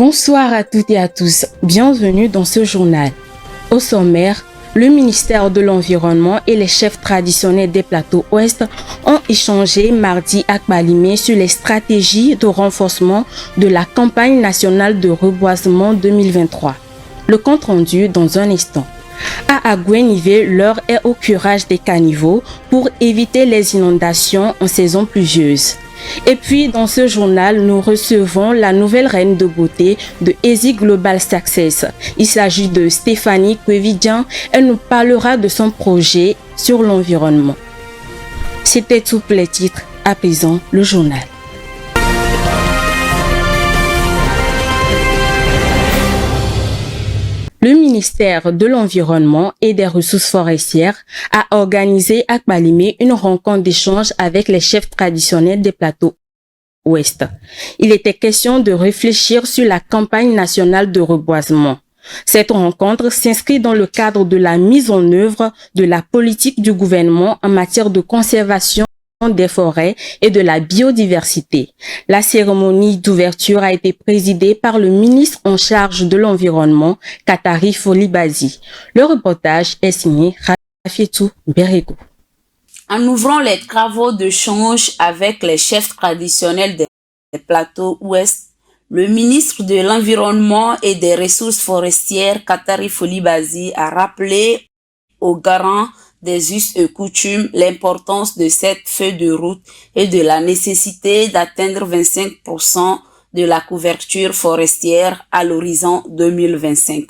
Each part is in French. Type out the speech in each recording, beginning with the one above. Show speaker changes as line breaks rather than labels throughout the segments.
Bonsoir à toutes et à tous, bienvenue dans ce journal. Au sommaire, le ministère de l'Environnement et les chefs traditionnels des plateaux ouest ont échangé mardi à Kbalimé sur les stratégies de renforcement de la campagne nationale de reboisement 2023. Le compte rendu dans un instant. À Agoué-Nivé, l'heure est au curage des caniveaux pour éviter les inondations en saison pluvieuse. Et puis, dans ce journal, nous recevons la nouvelle reine de beauté de Easy Global Success. Il s'agit de Stéphanie Kwevidian. Elle nous parlera de son projet sur l'environnement. C'était tout pour les titres. À présent, le journal. Le ministère de l'Environnement et des Ressources forestières a organisé à Kbalimé une rencontre d'échange avec les chefs traditionnels des plateaux ouest. Il était question de réfléchir sur la campagne nationale de reboisement. Cette rencontre s'inscrit dans le cadre de la mise en œuvre de la politique du gouvernement en matière de conservation des forêts et de la biodiversité. La cérémonie d'ouverture a été présidée par le ministre en charge de l'environnement, Katari Folibazi. Le reportage est signé Rafietou Berego.
En ouvrant les travaux de change avec les chefs traditionnels des plateaux ouest, le ministre de l'Environnement et des Ressources forestières, Katari Folibazi, a rappelé aux garants des us et coutumes l'importance de cette feuille de route et de la nécessité d'atteindre 25% de la couverture forestière à l'horizon 2025.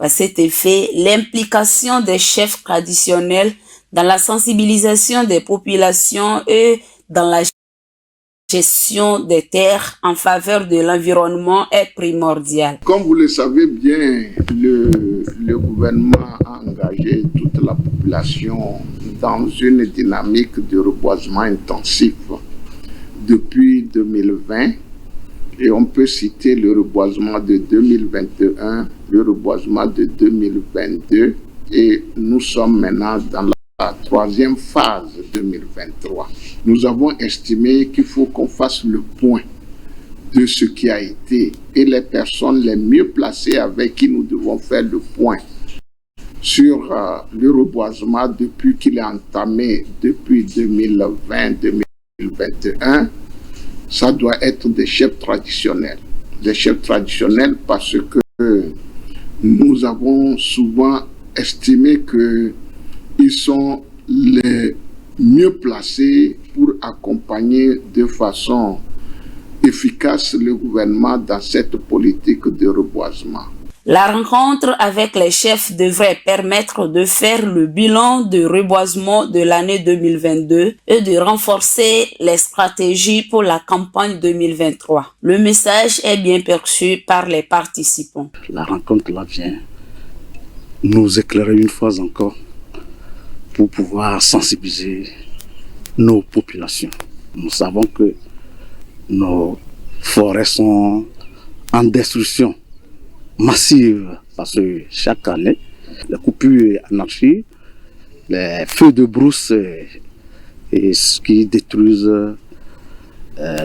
À cet effet, l'implication des chefs traditionnels dans la sensibilisation des populations et dans la gestion des terres en faveur de l'environnement est primordiale.
Comme vous le savez bien, le gouvernement a engagé toute la population dans une dynamique de reboisement intensif depuis 2020. Et on peut citer le reboisement de 2021, le reboisement de 2022 et nous sommes maintenant dans la troisième phase 2023. Nous avons estimé qu'il faut qu'on fasse le point de ce qui a été et les personnes les mieux placées avec qui nous devons faire le point sur le reboisement depuis qu'il est entamé depuis 2020-2021, ça doit être des chefs traditionnels. Des chefs traditionnels parce que nous avons souvent estimé qu'ils sont les mieux placés pour accompagner de façon efficace le gouvernement dans cette politique de reboisement.
La rencontre avec les chefs devrait permettre de faire le bilan de reboisement de l'année 2022 et de renforcer les stratégies pour la campagne 2023. Le message est bien perçu par les participants.
La rencontre là vient nous éclairer une fois encore pour pouvoir sensibiliser nos populations. Nous savons que nos forêts sont en destruction massive parce que chaque année, les coupures anarchiques, les feux de brousse et ce qui détruisent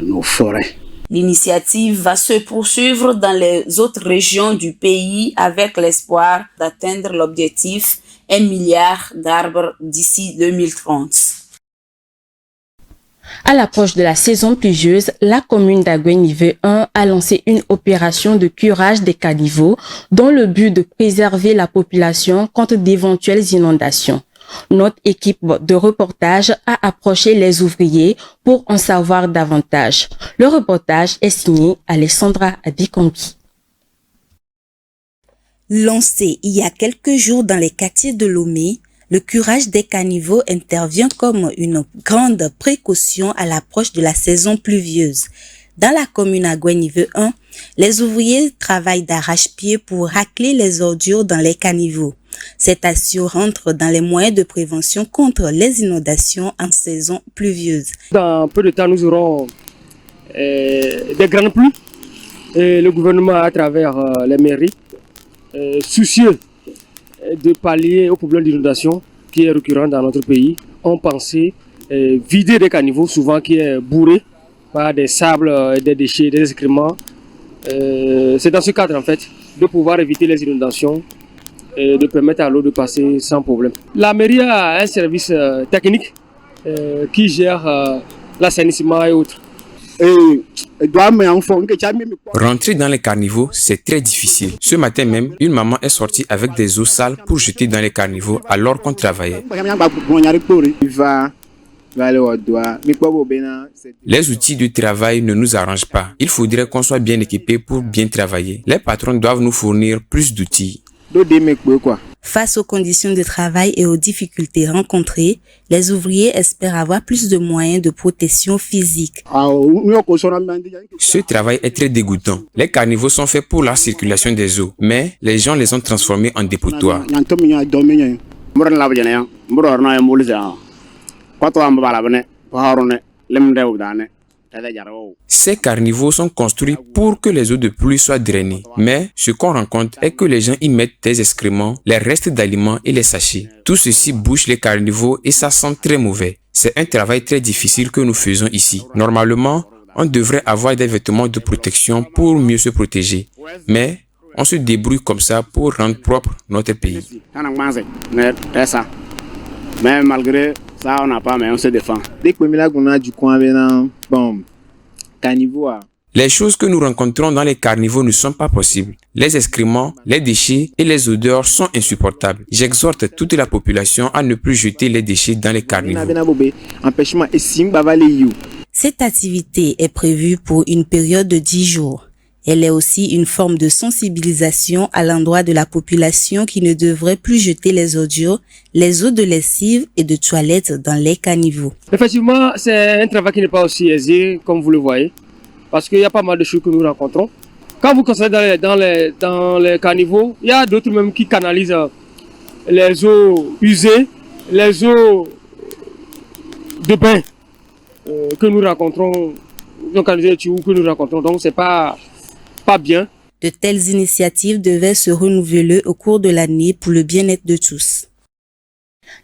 nos forêts.
L'initiative va se poursuivre dans les autres régions du pays avec l'espoir d'atteindre l'objectif 1 milliard d'arbres d'ici 2030.
À l'approche de la saison pluvieuse, la commune d'Agoué-Nivé 1 a lancé une opération de curage des caniveaux dans le but de préserver la population contre d'éventuelles inondations. Notre équipe de reportage a approché les ouvriers pour en savoir davantage. Le reportage est signé Alessandra Abikongi.
Lancé il y a quelques jours dans les quartiers de Lomé, le curage des caniveaux intervient comme une grande précaution à l'approche de la saison pluvieuse. Dans la commune Agoué-Nivé 1, les ouvriers travaillent d'arrache-pied pour racler les ordures dans les caniveaux. Cette action rentre dans les moyens de prévention contre les inondations en saison pluvieuse.
Dans peu de temps, nous aurons des grandes pluies. Et le gouvernement, à travers les mairies, soucieux de pallier au problème d'inondation qui est récurrent dans notre pays, ont pensé vider des caniveaux souvent qui est bourré par des sables, des déchets, des excréments C'est dans ce cadre en fait de pouvoir éviter les inondations et de permettre à l'eau de passer sans problème. La mairie a un service technique qui gère l'assainissement et autres.
Rentrer dans les caniveaux, c'est très difficile. Ce matin même, une maman est sortie avec des eaux sales pour jeter dans les caniveaux alors qu'on travaillait. Les outils de travail ne nous arrangent pas. Il faudrait qu'on soit bien équipé pour bien travailler. Les patrons doivent nous fournir plus d'outils.
Face aux conditions de travail et aux difficultés rencontrées, les ouvriers espèrent avoir plus de moyens de protection physique.
Ce travail est très dégoûtant. Les caniveaux sont faits pour la circulation des eaux, mais les gens les ont transformés en dépotoirs. Ces caniveaux sont construits pour que les eaux de pluie soient drainées. Mais ce qu'on rencontre est que les gens y mettent des excréments, les restes d'aliments et les sachets. Tout ceci bouche les caniveaux et ça sent très mauvais. C'est un travail très difficile que nous faisons ici. Normalement, on devrait avoir des vêtements de protection pour mieux se protéger. Mais on se débrouille comme ça pour rendre propre notre pays.
Mais malgré ça, on n'a pas, mais on se défend.
Les choses que nous rencontrons dans les caniveaux ne sont pas possibles. Les excréments, les déchets et les odeurs sont insupportables. J'exhorte toute la population à ne plus jeter les déchets dans les caniveaux.
Cette activité est prévue pour une période de 10 jours. Elle est aussi une forme de sensibilisation à l'endroit de la population qui ne devrait plus jeter les ordures, les eaux de lessive et de toilette dans les caniveaux.
Effectivement, c'est un travail qui n'est pas aussi aisé comme vous le voyez, parce qu'il y a pas mal de choses que nous rencontrons. Quand vous constatez dans les caniveaux, il y a d'autres même qui canalisent les eaux usées, les eaux de bain que nous rencontrons, que nous rencontrons. Donc c'est pas bien.
De telles initiatives devaient se renouveler au cours de l'année pour le bien-être de tous.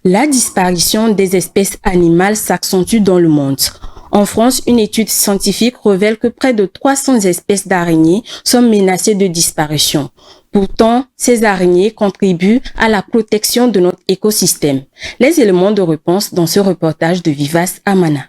La disparition des espèces animales s'accentue dans le monde. En France, une étude scientifique révèle que près de 300 espèces d'araignées sont menacées de disparition. Pourtant, ces araignées contribuent à la protection de notre écosystème. Les éléments de réponse dans ce reportage de Vivace Amana.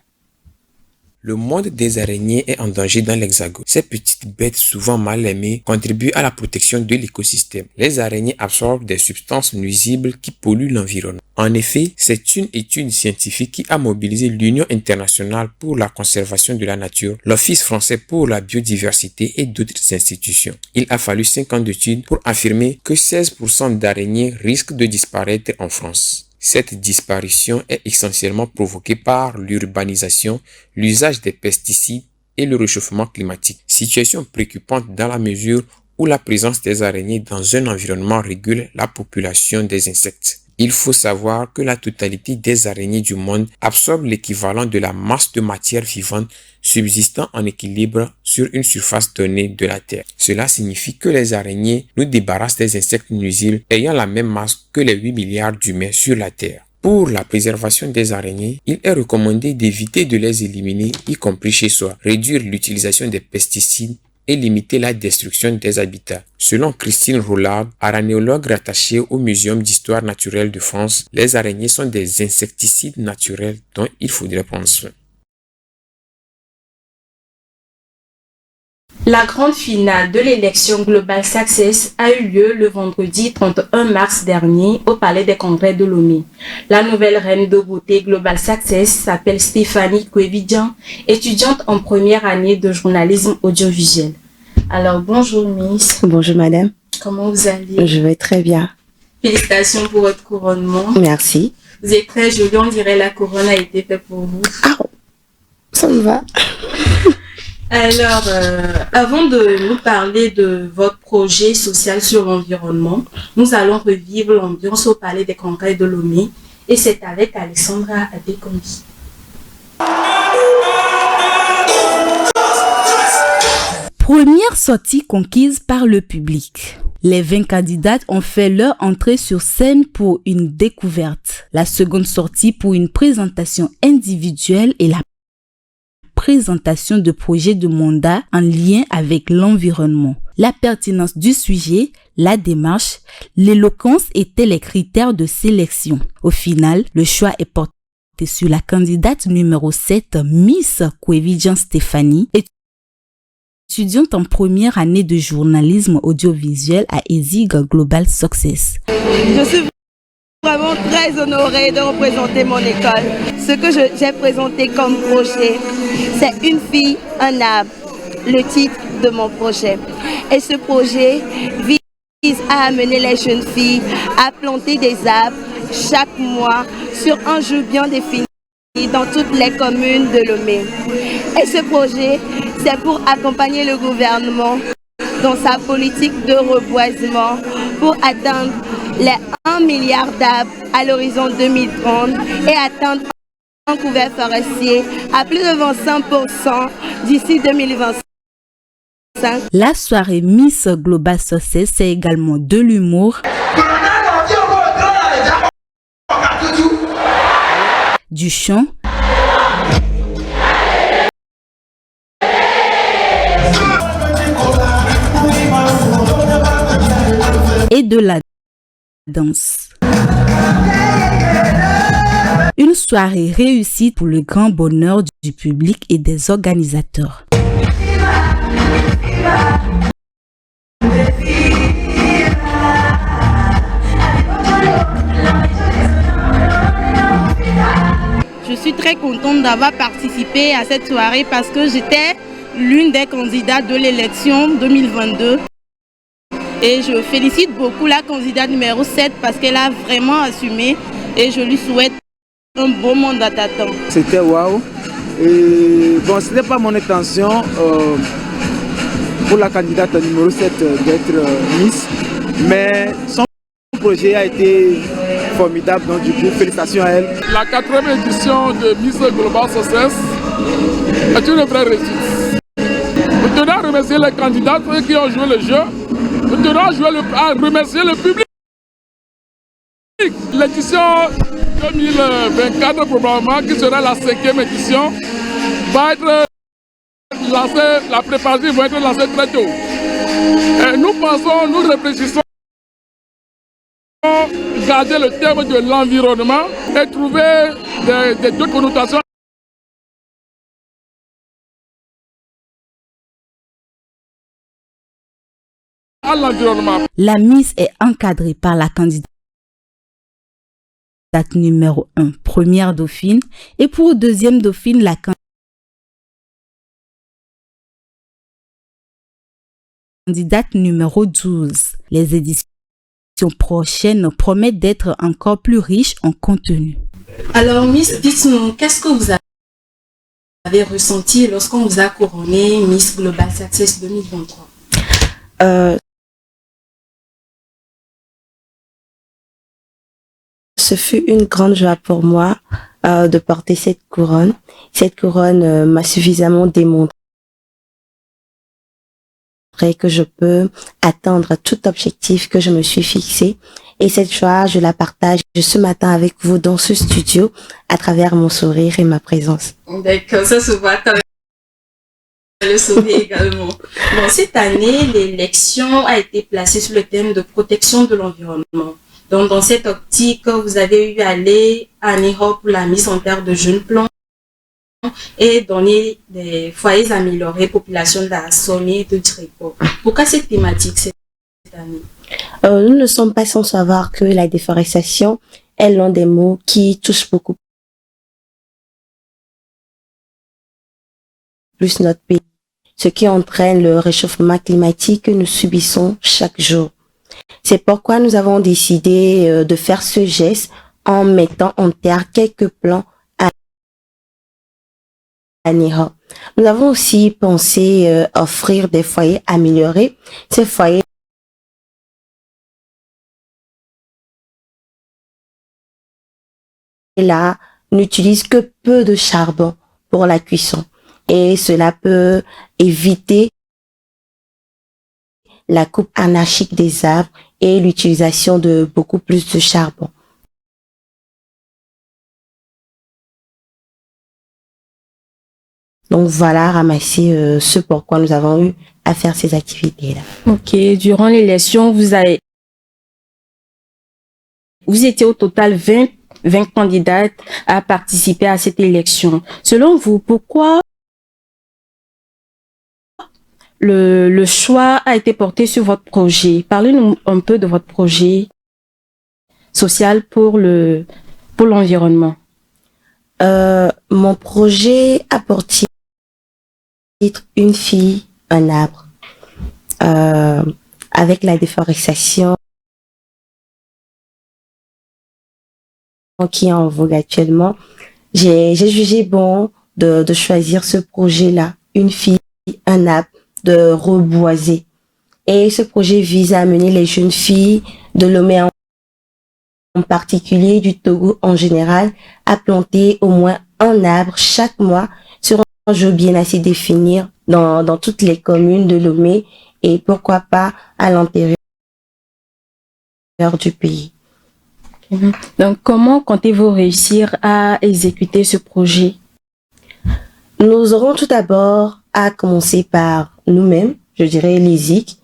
Le monde des araignées est en danger dans l'Hexagone. Ces petites bêtes souvent mal aimées contribuent à la protection de l'écosystème. Les araignées absorbent des substances nuisibles qui polluent l'environnement. En effet, c'est une étude scientifique qui a mobilisé l'Union internationale pour la conservation de la nature, l'Office français pour la biodiversité et d'autres institutions. Il a fallu 5 ans d'études pour affirmer que 16% d'araignées risquent de disparaître en France. Cette disparition est essentiellement provoquée par l'urbanisation, l'usage des pesticides et le réchauffement climatique. Situation préoccupante dans la mesure où la présence des araignées dans un environnement régule la population des insectes. Il faut savoir que la totalité des araignées du monde absorbe l'équivalent de la masse de matière vivante subsistant en équilibre sur une surface donnée de la Terre. Cela signifie que les araignées nous débarrassent des insectes nuisibles ayant la même masse que les 8 milliards d'humains sur la Terre. Pour la préservation des araignées, il est recommandé d'éviter de les éliminer, y compris chez soi, réduire l'utilisation des pesticides et limiter la destruction des habitats. Selon Christine Roulard, aranéologue rattachée au Muséum d'histoire naturelle de France, les araignées sont des insecticides naturels dont il faudrait prendre soin.
La grande finale de l'élection Global Success a eu lieu le vendredi 31 mars dernier au Palais des Congrès de Lomé. La nouvelle reine de beauté Global Success s'appelle Stéphanie Kouévidian, étudiante en première année de journalisme audiovisuel. Alors bonjour Miss.
Bonjour madame.
Comment vous allez?
Je vais très bien.
Félicitations pour votre couronnement.
Merci.
Vous êtes très jolie, on dirait la couronne a été faite pour vous.
Ah, ça me va.
Alors, avant de nous parler de votre projet social sur l'environnement, nous allons revivre l'ambiance au Palais des Congrès de Lomé et c'est avec Alexandra Adekombi.
Première sortie conquise par le public. Les 20 candidates ont fait leur entrée sur scène pour une découverte. La seconde sortie pour une présentation individuelle et la présentation de projets de mandat en lien avec l'environnement. La pertinence du sujet, la démarche, l'éloquence étaient les critères de sélection. Au final, le choix est porté sur la candidate numéro 7, Miss Kwevidjan Stéphanie, étudiante en première année de journalisme audiovisuel à ESIG Global Success.
Je suis vraiment très honorée de représenter mon école. Ce que j'ai présenté comme projet, c'est une fille, un arbre, le titre de mon projet. Et ce projet vise à amener les jeunes filles à planter des arbres chaque mois sur un jour bien défini dans toutes les communes de Lomé. Et ce projet, c'est pour accompagner le gouvernement dans sa politique de reboisement pour atteindre les 1 milliard d'arbres à l'horizon 2030 et atteindre un couvert forestier à plus de 25% d'ici 2025.
La soirée Miss Global Success, c'est également de l'humour, du chant et de la danse. Une soirée réussie pour le grand bonheur du public et des organisateurs.
Je suis très contente d'avoir participé à cette soirée parce que j'étais l'une des candidates de l'élection 2022. Et je félicite beaucoup la candidate numéro 7 parce qu'elle a vraiment assumé et je lui souhaite un beau mandat d'attente.
C'était waouh. Et bon, ce n'est pas mon intention pour la candidate numéro 7 d'être Miss, mais son projet a été formidable, donc du coup, félicitations à elle.
La 4e édition de Miss Global Success est une vraie réussite. Nous tenons à remercier les candidats qui ont joué le jeu. Nous tenons à remercier le public. L'édition 2024, probablement, qui sera la 5e édition, va être lancée, la préparation va être lancée très tôt. Et nous pensons, nous réfléchissons garder le thème de l'environnement et trouver des deux connotations. À l'environnement.
La Miss est encadrée par la candidate numéro 1, première dauphine, et pour deuxième dauphine, la candidate numéro 12. Les éditions prochaines promettent d'être encore plus riches en contenu.
Alors Miss, dites-nous, qu'est-ce que vous avez ressenti lorsqu'on vous a couronné Miss Global Success 2023?
Ce fut une grande joie pour moi de porter cette couronne. Cette couronne m'a suffisamment démontré que je peux atteindre tout objectif que je me suis fixé. Et cette joie, je la partage ce matin avec vous dans ce studio à travers mon sourire et ma présence.
D'accord, ça se voit quand même. Le sourire également. Bon, cette année, l'élection a été placée sur le thème de protection de l'environnement. Donc, dans cette optique, vous avez eu à aller à Nihop pour la mise en terre de jeunes plants et donner des foyers améliorés aux populations d'Assomé et de Diripo. Pourquoi cette thématique cette année?
Nous ne sommes pas sans savoir que la déforestation est l'un des maux qui touche beaucoup plus notre pays, ce qui entraîne le réchauffement climatique que nous subissons chaque jour. C'est pourquoi nous avons décidé de faire ce geste en mettant en terre quelques plants à Nihop. Nous avons aussi pensé offrir des foyers améliorés. Ces foyers là n'utilisent que peu de charbon pour la cuisson et cela peut éviter la coupe anarchique des arbres et l'utilisation de beaucoup plus de charbon. Donc voilà, ramasser ce pourquoi nous avons eu à faire ces activités-là.
Ok, durant l'élection, vous étiez au total 20 candidates à participer à cette élection. Selon vous, pourquoi le choix a été porté sur votre projet? Parlez-nous un peu de votre projet social pour l'environnement.
Mon projet a pour titre Une fille, un arbre. Avec la déforestation qui est en vogue actuellement, j'ai jugé bon de choisir ce projet-là, Une fille, un arbre, de reboiser. Et ce projet vise à amener les jeunes filles de Lomé en particulier, du Togo en général, à planter au moins un arbre chaque mois sur un jeu bien assez défini dans toutes les communes de Lomé et pourquoi pas à l'intérieur du pays.
Donc, comment comptez-vous réussir à exécuter ce projet?
Nous aurons tout d'abord à commencer par nous-mêmes, je dirais l'ISIC,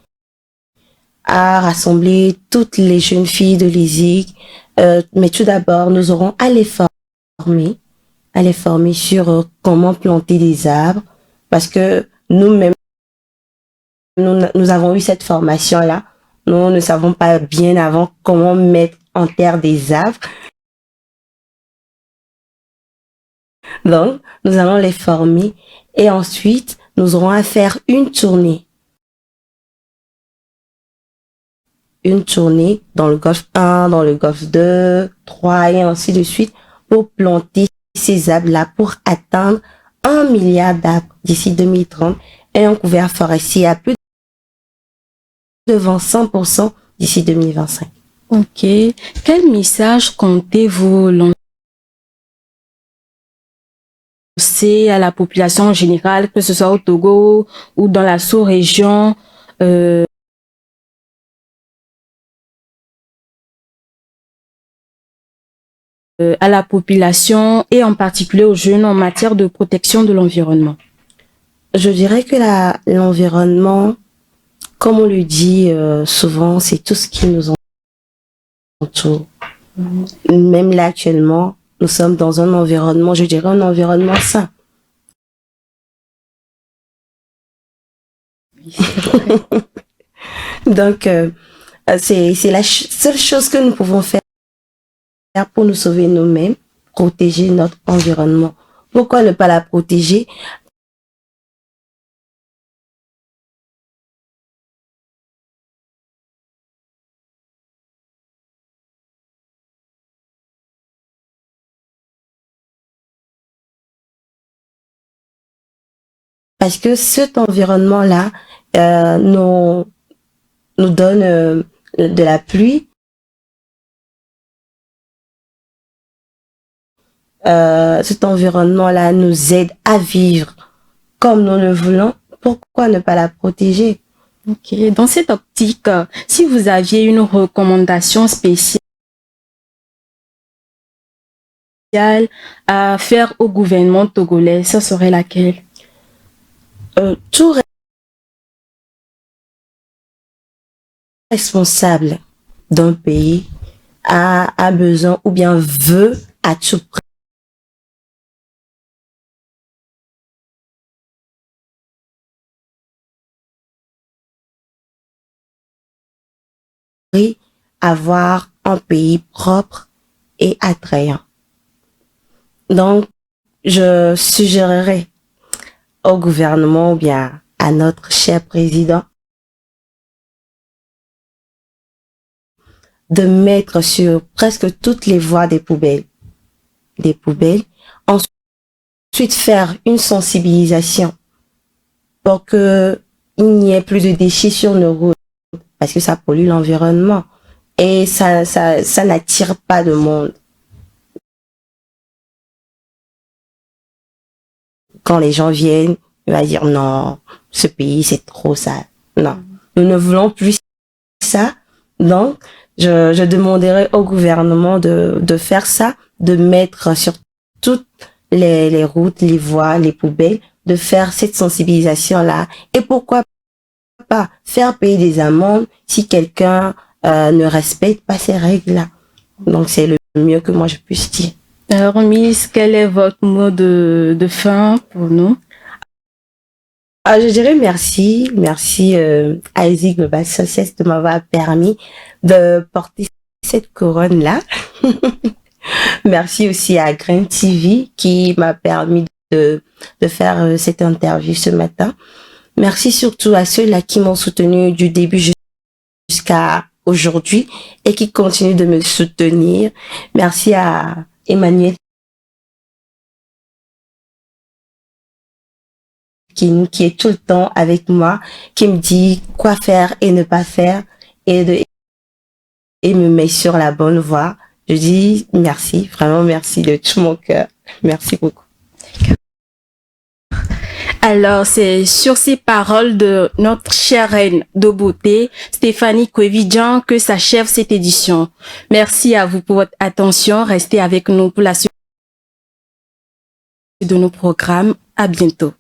à rassembler toutes les jeunes filles de l'ISIC. Mais tout d'abord, nous aurons à les former sur comment planter des arbres, parce que nous-mêmes, nous avons eu cette formation-là. Nous ne savons pas bien avant comment mettre en terre des arbres. Donc, nous allons les former et ensuite, nous aurons à faire une tournée. Une tournée dans le golfe 1, dans le golfe 2, 3 et ainsi de suite pour planter ces arbres-là pour atteindre 1 milliard d'arbres d'ici 2030 et un couvert forestier à plus de 100% d'ici 2025.
Ok. Quel message comptez-vous lancer à la population en général, que ce soit au Togo ou dans la sous-région, à la population et en particulier aux jeunes en matière de protection de l'environnement?
Je dirais que l'environnement, comme on le dit souvent, c'est tout ce qui nous entoure. Même là actuellement, nous sommes dans un environnement, je dirais un environnement sain. Donc, c'est la seule chose que nous pouvons faire pour nous sauver nous-mêmes, protéger notre environnement. Pourquoi ne pas la protéger? Parce que cet environnement-là nous donne de la pluie. Cet environnement-là nous aide à vivre comme nous le voulons. Pourquoi ne pas la protéger?
Ok. Dans cette optique, si vous aviez une recommandation spéciale à faire au gouvernement togolais, ça serait laquelle?
Tout responsable d'un pays a besoin ou bien veut à tout prix avoir un pays propre et attrayant. Donc, je suggérerais au gouvernement ou bien à notre cher président de mettre sur presque toutes les voies des poubelles. Ensuite faire une sensibilisation pour que il n'y ait plus de déchets sur nos routes parce que ça pollue l'environnement et ça n'attire pas de monde. Quand les gens viennent, ils vont dire non, ce pays c'est trop sale. Non, nous ne voulons plus ça. Donc, je demanderai au gouvernement de faire ça, de mettre sur toutes les routes, les voies, les poubelles de faire cette sensibilisation-là. Et pourquoi pas faire payer des amendes si quelqu'un ne respecte pas ces règles-là. Donc, c'est le mieux que moi je puisse dire.
Alors, Miss, quel est votre mot de fin pour nous?
Je dirais merci à Easy Global Success de m'avoir permis de porter cette couronne-là. Merci aussi à Grain TV qui m'a permis de faire cette interview ce matin. Merci surtout à ceux-là qui m'ont soutenu du début jusqu'à aujourd'hui et qui continuent de me soutenir. Merci à Emmanuel qui est tout le temps avec moi, qui me dit quoi faire et ne pas faire et me met sur la bonne voie. Je dis merci, vraiment merci de tout mon cœur. Merci beaucoup.
Alors, c'est sur ces paroles de notre chère reine de beauté, Stéphanie Kouévidjian, que s'achève cette édition. Merci à vous pour votre attention. Restez avec nous pour la suite de nos programmes. À bientôt.